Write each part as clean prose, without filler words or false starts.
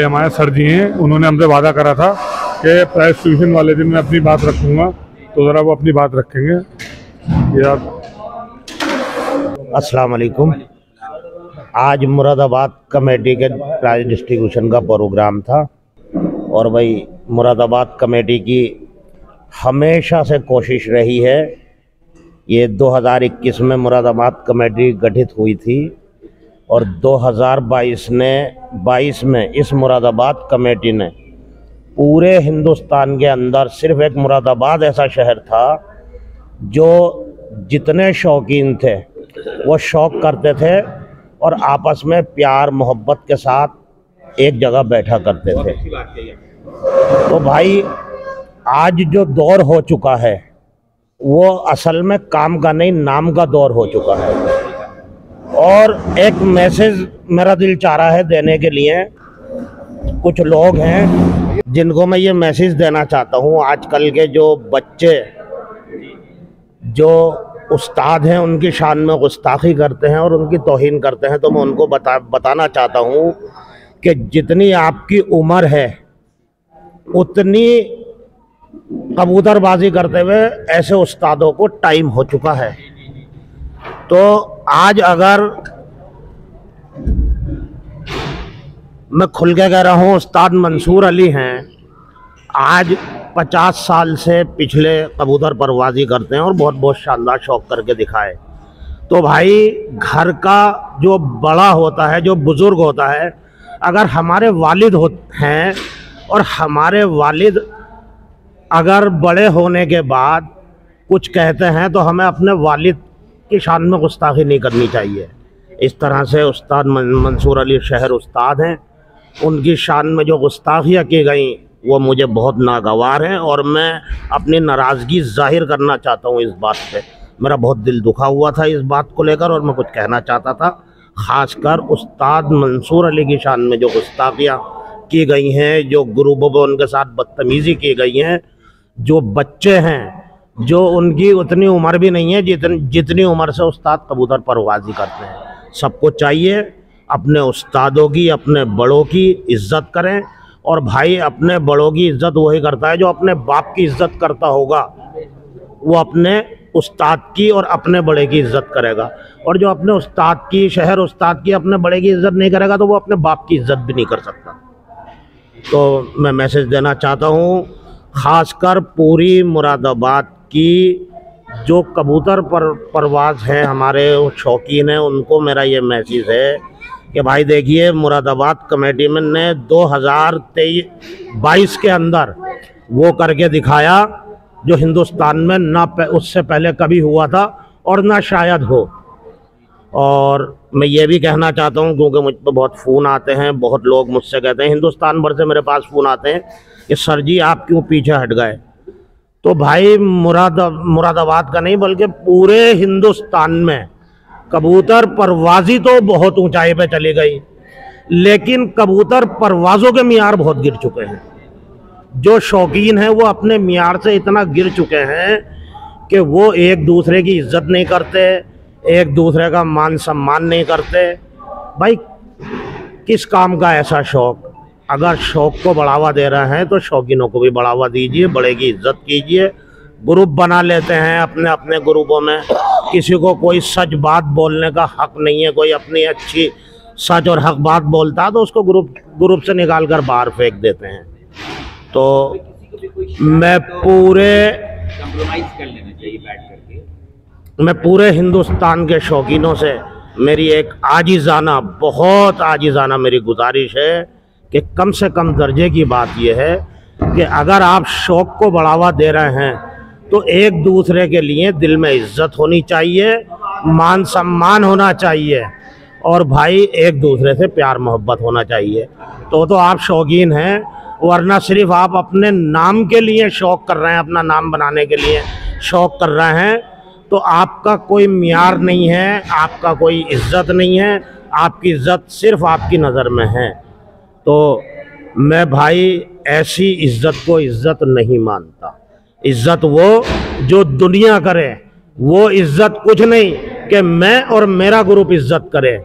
भाई हमारे सर जी हैं, उन्होंने हमसे वादा करा था कि प्राइस डिस्ट्रीब्यूशन वाले दिन मैं अपनी बात रखूँगा, तो ज़रा वो अपनी बात रखेंगे यार। अस्सलाम वालेकुम। आज मुरादाबाद कमेटी के प्राइज डिस्ट्रीब्यूशन का प्रोग्राम था और भाई मुरादाबाद कमेटी की हमेशा से कोशिश रही है। ये 2021 में मुरादाबाद कमेटी गठित हुई थी और 2022 में इस मुरादाबाद कमेटी ने पूरे हिंदुस्तान के अंदर सिर्फ एक मुरादाबाद ऐसा शहर था जो जितने शौकीन थे वो शौक करते थे और आपस में प्यार मोहब्बत के साथ एक जगह बैठा करते थे। तो भाई आज जो दौर हो चुका है वो असल में काम का नहीं, नाम का दौर हो चुका है। और एक मैसेज मेरा दिल चाह रहा है देने के लिए। कुछ लोग हैं जिनको मैं ये मैसेज देना चाहता हूँ। आजकल के जो बच्चे जो उस्ताद हैं उनकी शान में गुस्ताखी करते हैं और उनकी तौहीन करते हैं, तो मैं उनको बताना चाहता हूँ कि जितनी आपकी उम्र है उतनी कबूतरबाजी करते हुए ऐसे उस्तादों को टाइम हो चुका है। तो आज अगर मैं खुल के कह रहा हूँ, उस्ताद मंसूर अली हैं, आज 50 साल से पिछले कबूतर परवाजी करते हैं और बहुत बहुत शानदार शौक करके दिखाए। तो भाई घर का जो बड़ा होता है, जो बुज़ुर्ग होता है, अगर हमारे वालिद हैं और हमारे वालिद अगर बड़े होने के बाद कुछ कहते हैं तो हमें अपने वालिद की शान में गुस्ताखी नहीं करनी चाहिए। इस तरह से उस्ताद मंसूर अली शहर उस्ताद हैं, उनकी शान में जो गुस्ताखियाँ की गई वो मुझे बहुत नागवार है और मैं अपनी नाराज़गी जाहिर करना चाहता हूँ इस बात पे। मेरा बहुत दिल दुखा हुआ था इस बात को लेकर और मैं कुछ कहना चाहता था। ख़ासकर उस्ताद मंसूर अली की शान में जो गुस्ताखियाँ की गई हैं, जो ग्रुपों में उनके साथ बदतमीज़ी की गई हैं, जो बच्चे हैं जो उनकी उतनी उम्र भी नहीं है जितनी उम्र से उस्ताद कबूतर परवाजी करते हैं। सबको चाहिए अपने उस्तादों की, अपने बड़ों की इज़्ज़त करें। और भाई अपने बड़ों की इज़्ज़त वही करता है जो अपने बाप की इज़्ज़त करता होगा, वो अपने उस्ताद की और अपने बड़े की इज़्ज़त करेगा। और जो अपने उस्ताद की, शहर उस्ताद की, अपने बड़े की इज़्ज़त नहीं करेगा तो वो अपने बाप की इज़्ज़त भी नहीं कर सकता। तो मैं मैसेज देना चाहता हूँ ख़ासकर पूरी मुरादाबाद की जो कबूतर परवाज हैं, हमारे शौकीन हैं, उनको मेरा ये मैसेज है कि भाई देखिए, मुरादाबाद कमेटी में ने 2022 के अंदर वो करके दिखाया जो हिंदुस्तान में ना उससे पहले कभी हुआ था और ना शायद हो। और मैं ये भी कहना चाहता हूँ, क्योंकि मुझ पर बहुत फ़ोन आते हैं, बहुत लोग मुझसे कहते हैं, हिंदुस्तान भर से मेरे पास फ़ोन आते हैं कि सर जी आप क्यों पीछे हट गए। तो भाई मुरादाबाद का नहीं बल्कि पूरे हिंदुस्तान में कबूतर परवाजी तो बहुत ऊंचाई पे चली गई, लेकिन कबूतर परवाज़ों के मियार बहुत गिर चुके हैं। जो शौकीन हैं वो अपने मियार से इतना गिर चुके हैं कि वो एक दूसरे की इज्जत नहीं करते, एक दूसरे का मान सम्मान नहीं करते। भाई किस काम का ऐसा शौक? अगर शौक को बढ़ावा दे रहे हैं तो शौकीनों को भी बढ़ावा दीजिए, बड़े की इज्जत कीजिए। ग्रुप बना लेते हैं अपने अपने ग्रुपों में, किसी को कोई सच बात बोलने का हक नहीं है। कोई अपनी अच्छी सच और हक बात बोलता है तो उसको ग्रुप से निकाल कर बाहर फेंक देते हैं। तो मैं पूरे हिंदुस्तान के शौकीनों से मेरी एक आजिज़ाना, बहुत आजिज़ाना मेरी गुजारिश है कि कम से कम दर्जे की बात यह है कि अगर आप शौक़ को बढ़ावा दे रहे हैं तो एक दूसरे के लिए दिल में इज्जत होनी चाहिए, मान सम्मान होना चाहिए और भाई एक दूसरे से प्यार मोहब्बत होना चाहिए। तो आप शौकीन हैं, वरना सिर्फ आप अपने नाम के लिए शौक़ कर रहे हैं, अपना नाम बनाने के लिए शौक़ कर रहे हैं, तो आपका कोई मियार नहीं है, आपका कोई इज्जत नहीं है। आपकी इज्जत सिर्फ आपकी नज़र में है। तो मैं भाई ऐसी इज्जत को इज्जत नहीं मानता। इज्जत वो जो दुनिया करे, वो इज्जत कुछ नहीं कि मैं और मेरा ग्रुप इज्जत करे।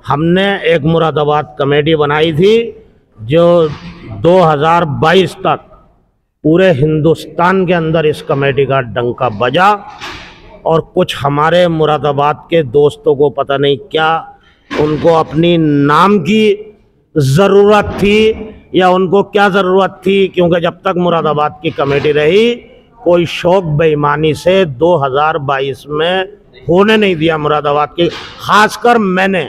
हमने एक मुरादाबाद कमेटी बनाई थी जो 2022 तक पूरे हिंदुस्तान के अंदर इस कमेटी का डंका बजा, और कुछ हमारे मुरादाबाद के दोस्तों को पता नहीं क्या उनको अपनी नाम की ज़रूरत थी या उनको क्या ज़रूरत थी, क्योंकि जब तक मुरादाबाद की कमेटी रही कोई शौक बेईमानी से 2022 में होने नहीं दिया मुरादाबाद की, खासकर मैंने।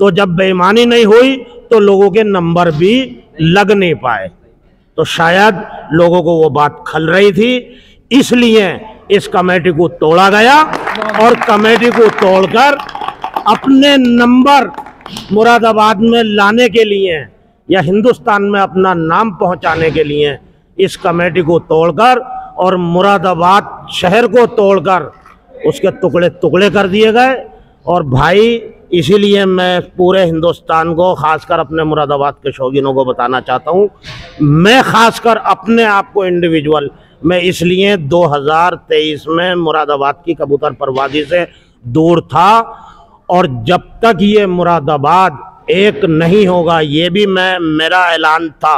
तो जब बेईमानी नहीं हुई तो लोगों के नंबर भी लग नहीं पाए, तो शायद लोगों को वो बात खल रही थी, इसलिए इस कमेटी को तोड़ा गया और कमेटी को तोड़कर अपने नंबर मुरादाबाद में लाने के लिए या हिंदुस्तान में अपना नाम पहुंचाने के लिए इस कमेटी को तोड़कर और मुरादाबाद शहर को तोड़कर उसके टुकड़े टुकड़े कर दिए गए। और भाई इसीलिए मैं पूरे हिंदुस्तान को, खासकर अपने मुरादाबाद के शौकीनों को बताना चाहता हूँ, मैं खासकर अपने आप को इंडिविजुअल मैं इसलिए 2023 में मुरादाबाद की कबूतर परवाजी से दूर था, और जब तक ये मुरादाबाद एक नहीं होगा, ये भी मेरा ऐलान था।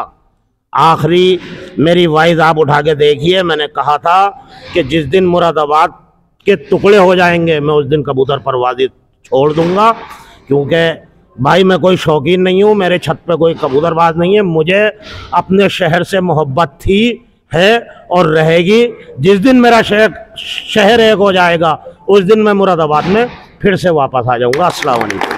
आखिरी मेरी वाइज आप उठा के देखिए, मैंने कहा था कि जिस दिन मुरादाबाद के टुकड़े हो जाएंगे मैं उस दिन कबूतर परवाजी छोड़ दूंगा, क्योंकि भाई मैं कोई शौकीन नहीं हूँ, मेरे छत पे कोई कबूतरबाज नहीं है, मुझे अपने शहर से मोहब्बत थी, है और रहेगी। जिस दिन मेरा शहर एक हो जाएगा उस दिन मैं मुरादाबाद में फिर से वापस आ जाऊंगा। अस्सलाम वालेकुम।